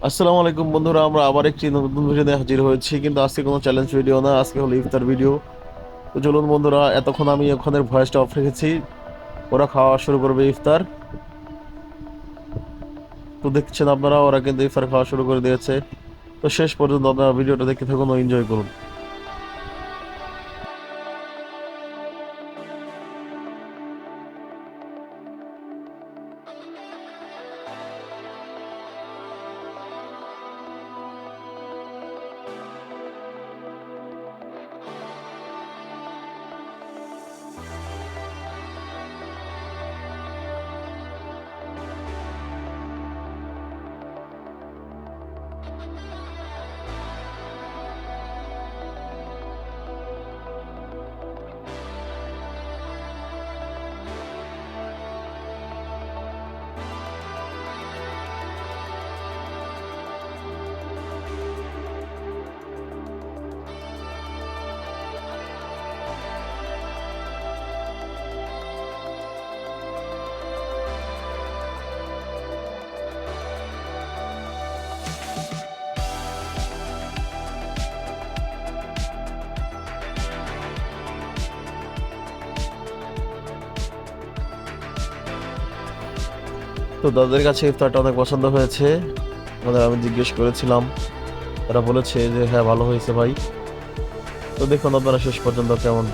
আসসালামু আলাইকুম বন্ধুরা, আমরা আবার একটি নতুন ভিডিও নিয়ে হাজির হয়েছি। কিন্তু আজকে কোনো চ্যালেঞ্জ ভিডিও না, আজকে হলো ইফতার ভিডিও। তো চলুন বন্ধুরা, এতক্ষণ আমি ওখানে ভয়েসটা অফ রেখেছি, ওরা খাওয়া শুরু করবে ইফতার। তো দেখছেন আপনারা, ওরা কিন্তু ইফতার খাওয়া শুরু করে দিয়েছে। তো শেষ পর্যন্ত আপনারা ভিডিওটা দেখতে থাকুন ও এনজয় করুন। তো তাদের কাছে ইফতারটা অনেক পছন্দ হয়েছে। আমি জিজ্ঞেস করেছিলাম, তারা বলেছে যে হ্যাঁ, ভালো হয়েছে ভাই। তো দেখুন আপনারা শেষ পর্যন্ত কেমন।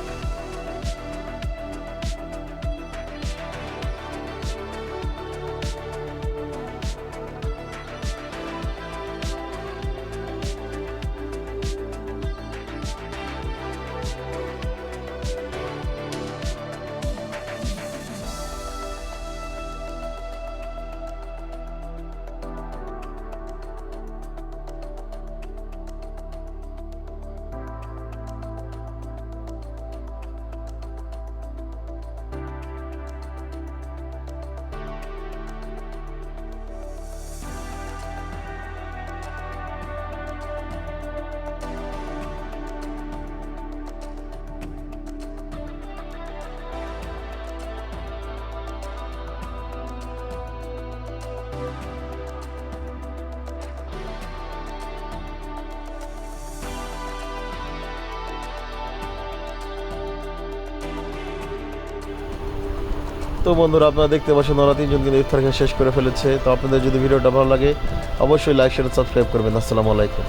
তো বন্ধুরা, আপনারা দেখতে পাচ্ছেন ওরা তিনজন কিন্তু ইফতার খেয়ে শেষ করে ফেলেছে। তো আপনাদের যদি ভিডিওটা ভালো লাগে, অবশ্যই লাইক শেয়ার সাবস্ক্রাইব করবেন। আসসালামু আলাইকুম।